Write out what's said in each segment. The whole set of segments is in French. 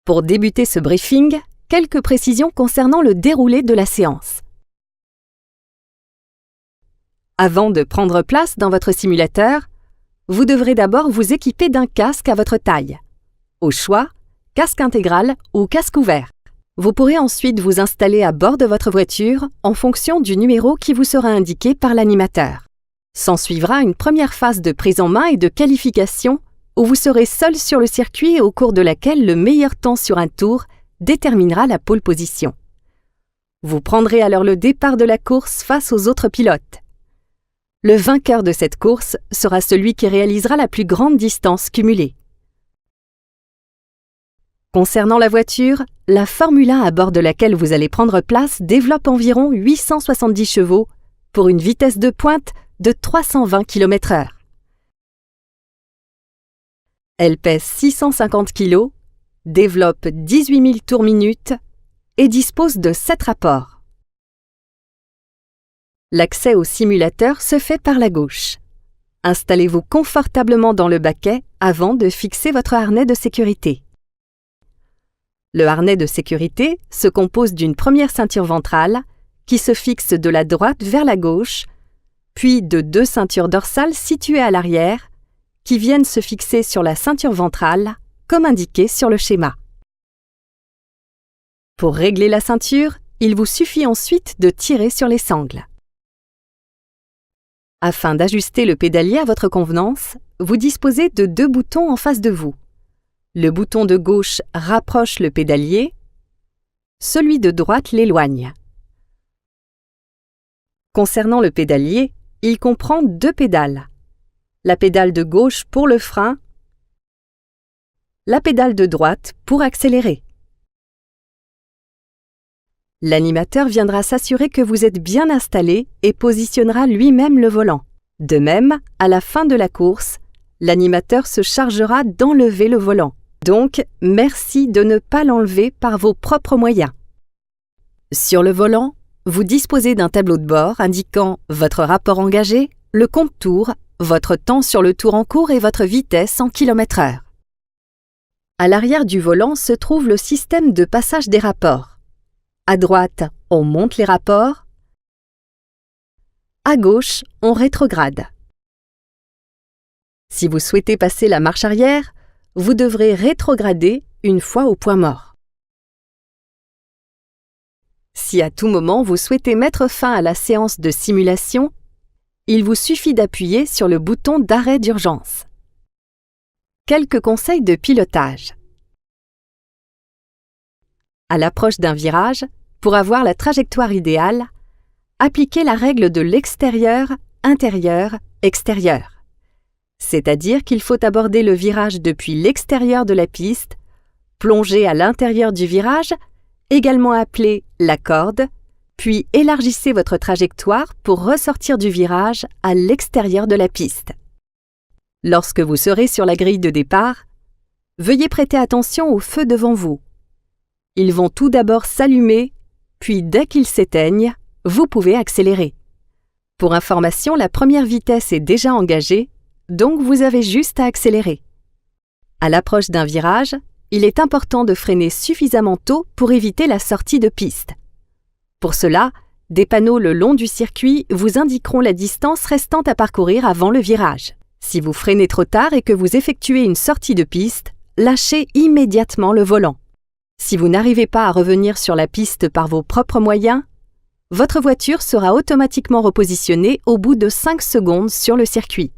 Pour débuter ce briefing, quelques précisions concernant le déroulé de la séance. Avant de prendre place dans votre simulateur, vous devrez d'abord vous équiper d'un casque à votre taille. Au choix, casque intégral ou casque ouvert. Vous pourrez ensuite vous installer à bord de votre voiture en fonction du numéro qui vous sera indiqué par l'animateur. S'ensuivra une première phase de prise en main et de qualification où vous serez seul sur le circuit au cours de laquelle le meilleur temps sur un tour déterminera la pole position. Vous prendrez alors le départ de la course face aux autres pilotes. Le vainqueur de cette course sera celui qui réalisera la plus grande distance cumulée. Concernant la voiture, la Formule 1 à bord de laquelle vous allez prendre place développe environ 870 chevaux pour une vitesse de pointe de 320 km/h. Elle pèse 650 kg, développe 18 000 tours minute et dispose de 7 rapports. L'accès au simulateur se fait par la gauche. Installez-vous confortablement dans le baquet avant de fixer votre harnais de sécurité. Le harnais de sécurité se compose d'une première ceinture ventrale qui se fixe de la droite vers la gauche, puis de 2 ceintures dorsales situées à l'arrière qui viennent se fixer sur la ceinture ventrale, comme indiqué sur le schéma. Pour régler la ceinture, il vous suffit ensuite de tirer sur les sangles. Afin d'ajuster le pédalier à votre convenance, vous disposez de 2 boutons en face de vous. Le bouton de gauche rapproche le pédalier, celui de droite l'éloigne. Concernant le pédalier, il comprend 2 pédales. La pédale de gauche pour le frein, la pédale de droite pour accélérer. L'animateur viendra s'assurer que vous êtes bien installé et positionnera lui-même le volant. De même, à la fin de la course, l'animateur se chargera d'enlever le volant. Donc, merci de ne pas l'enlever par vos propres moyens. Sur le volant, vous disposez d'un tableau de bord indiquant votre rapport engagé, le compte-tours, votre temps sur le tour en cours et votre vitesse en km/h. À l'arrière du volant se trouve le système de passage des rapports. À droite, on monte les rapports. À gauche, on rétrograde. Si vous souhaitez passer la marche arrière, vous devrez rétrograder une fois au point mort. Si à tout moment vous souhaitez mettre fin à la séance de simulation, il vous suffit d'appuyer sur le bouton d'arrêt d'urgence. Quelques conseils de pilotage. À l'approche d'un virage, pour avoir la trajectoire idéale, appliquez la règle de l'extérieur, intérieur, extérieur. C'est-à-dire qu'il faut aborder le virage depuis l'extérieur de la piste, plonger à l'intérieur du virage, également appelé la corde, puis élargissez votre trajectoire pour ressortir du virage à l'extérieur de la piste. Lorsque vous serez sur la grille de départ, veuillez prêter attention aux feux devant vous. Ils vont tout d'abord s'allumer, puis dès qu'ils s'éteignent, vous pouvez accélérer. Pour information, la première vitesse est déjà engagée, donc vous avez juste à accélérer. À l'approche d'un virage, il est important de freiner suffisamment tôt pour éviter la sortie de piste. Pour cela, des panneaux le long du circuit vous indiqueront la distance restante à parcourir avant le virage. Si vous freinez trop tard et que vous effectuez une sortie de piste, lâchez immédiatement le volant. Si vous n'arrivez pas à revenir sur la piste par vos propres moyens, votre voiture sera automatiquement repositionnée au bout de 5 secondes sur le circuit.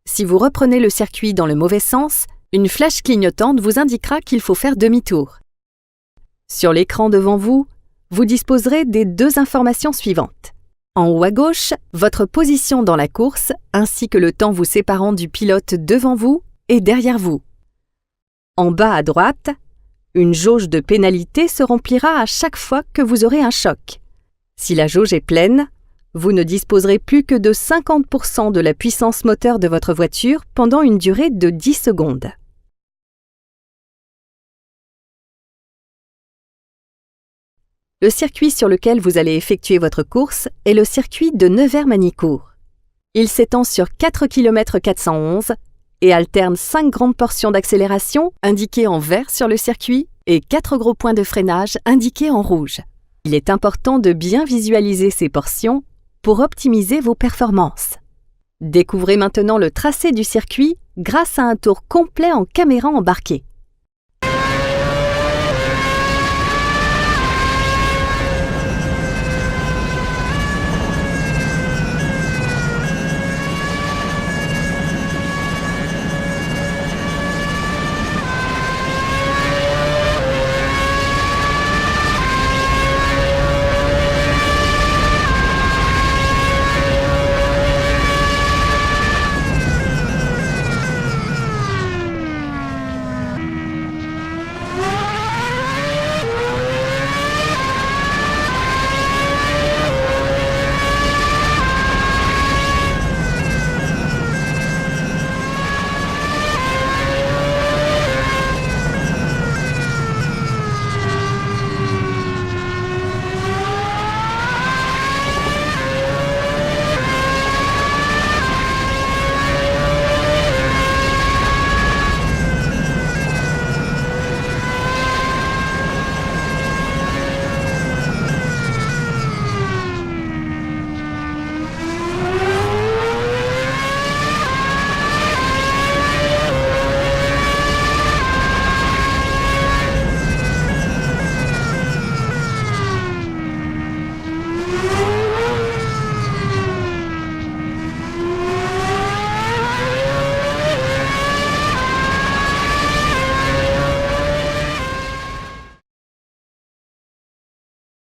Si vous reprenez le circuit dans le mauvais sens, une flèche clignotante vous indiquera qu'il faut faire demi-tour. Sur l'écran devant vous, vous disposerez des 2 informations suivantes. En haut à gauche, votre position dans la course, ainsi que le temps vous séparant du pilote devant vous et derrière vous. En bas à droite, une jauge de pénalité se remplira à chaque fois que vous aurez un choc. Si la jauge est pleine, vous ne disposerez plus que de 50% de la puissance moteur de votre voiture pendant une durée de 10 secondes. Le circuit sur lequel vous allez effectuer votre course est le circuit de Nevers-Manicourt. Il s'étend sur 4 km 411 et alterne 5 grandes portions d'accélération indiquées en vert sur le circuit et 4 gros points de freinage indiqués en rouge. Il est important de bien visualiser ces portions pour optimiser vos performances. Découvrez maintenant le tracé du circuit grâce à un tour complet en caméra embarquée.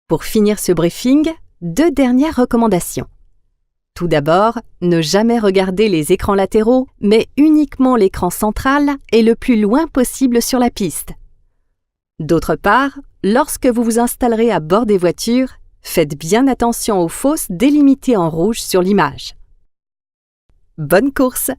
Pour finir ce briefing, 2 dernières recommandations. Tout d'abord, ne jamais regarder les écrans latéraux, mais uniquement l'écran central et le plus loin possible sur la piste. D'autre part, lorsque vous vous installerez à bord des voitures, faites bien attention aux fosses délimitées en rouge sur l'image. Bonne course!